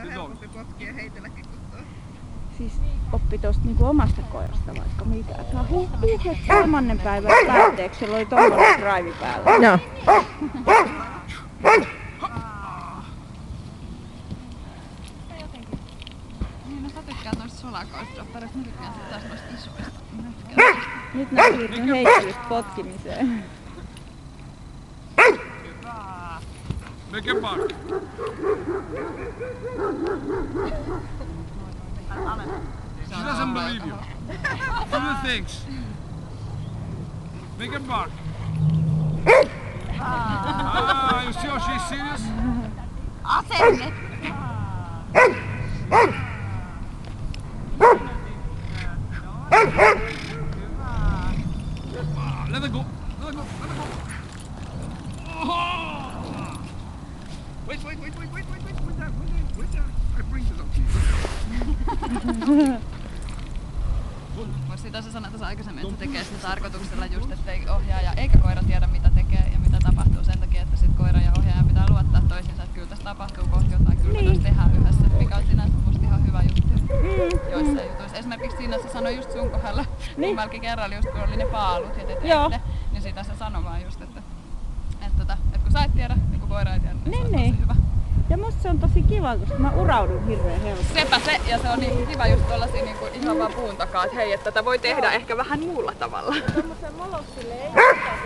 on helpompi potkia heitelläkin kuin tuo. Siis oppi tosta niinku omasta koirasta vaikka mitä. Tää on että 3. päivän päätteeksi sillä oli tommoinen drive päällä. Joo. Niin, no sä tykkäät noista solakoistroppareista, mä tykkään sit taas noista isoista. Nyt nää siirtyy heittelystä potkimiseen. Make a bark. She doesn't believe you. Do the things. Make a bark. You see how she's serious? Asenne! Let her go. Let her go. Let her go. Oh! Wait there. Wait there. I bring this up to you. Vois siitä sä sanoit tuossa aikaisemmin, että se tekee sen tarkoituksella just, ettei ohjaaja eikä koira tiedä mitä tekee ja mitä tapahtuu sen takia, että sit koira ja ohjaaja pitää luottaa toisiinsa, että kyllä tässä tapahtuu kohta jotain, kyllä me tässä tehdään yhdessä, mikä on sinänsä musta ihan hyvä juttu joissain jutuissa. Esimerkiksi siinä se sanoi just sun kohdalla, kummallakin kerralla just kun oli ne paalut ja te teitte, niin sitä se sanoi vaan just, että kun sä et tiedä ja kun koira ei tiedä, niin se on tosi hyvä. Ja musta se on tosi kiva, koska mä uraudun hirveän helposti. Sepä se, ja se on niin kiva just tollasia niin kuin ihan vaan puun takaa, että hei, että tätä voi tehdä ehkä vähän muulla tavalla. Tommosen molossille ei mitään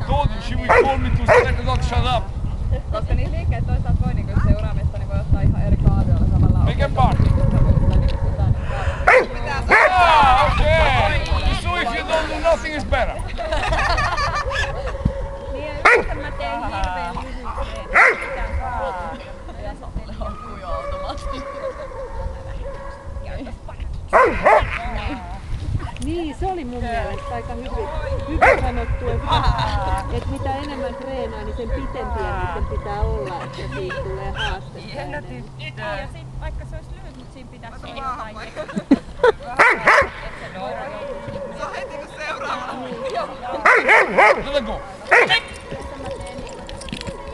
Told you, she will call me to let the dog shut up. Koska niitä liikkeet toisaalta voi, niin jos seuraamista, niin voi ottaa ihan eri kaaviolla tavallaan. Make a bark. Okay. So if you don't do nothing is better. Niin ja yleensä mä teen hirveen lyhyt Niin, se oli mun mielestä aika hyvin sanottu, että mitä enemmän treenaa, niin sen pitempiä niiden pitää olla, että siitä tulee haaste. Ja sit vaikka se olisi lyhyt, mutta siinä pitäisi olla jotain. Se on heti kun seuraava. Let her go.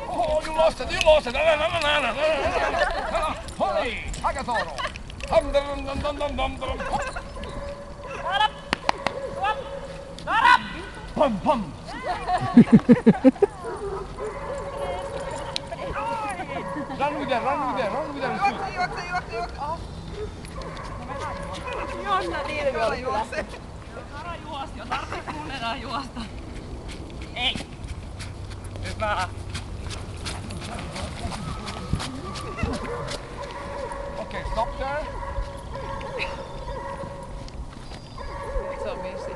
Oh, you lost it. Honey, Hagatoro. Pum pum. Run with that. Juokse. Jonna Nilvi Juokse. Älä juosta, jos Arto mun enää juosta. Ei. Hyvä. Okay, stop there. Se on missi.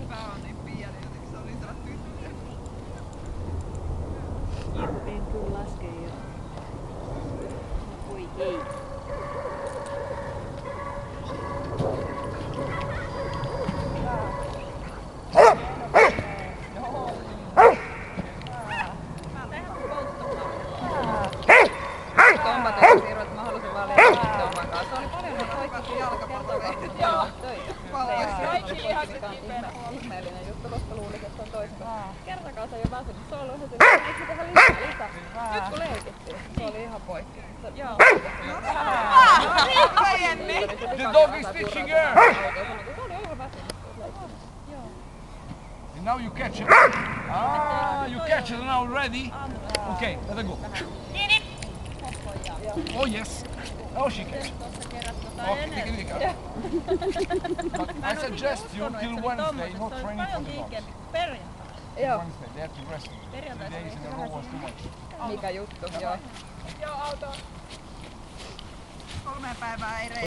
Pää on niin pieni, jotenkin se on niin sellainen tyttöä. En kyllä laske jo. Voi ei. Tommaten siirrot, mä halusin vaan liikaa Tomman kanssa. Se oli paljon ne kaikki jalkapalloja. Joo, töitä. Kaikki lihakset kipeänä. Ihmeellinen juttu, koska luulisin, että se on toisin. Kertakaan se ei ole väsynyt. Se on ollut ihan se, että lisää. Nyt kun leikittiin, se oli ihan poikki. Joo. The dog is teaching her. Se oli ihan väsynyt. And now you catch it. You catch it now. Ready? Okay, let her go. Oh yes. Oh, she catch it. Okay, take. But I suggest you till Wednesday not training for the dogs. Joo. Wednesday, they have to rest. 3 days in a row was too much. Mikä juttu, joo. Joo, auto. 3 päivää ei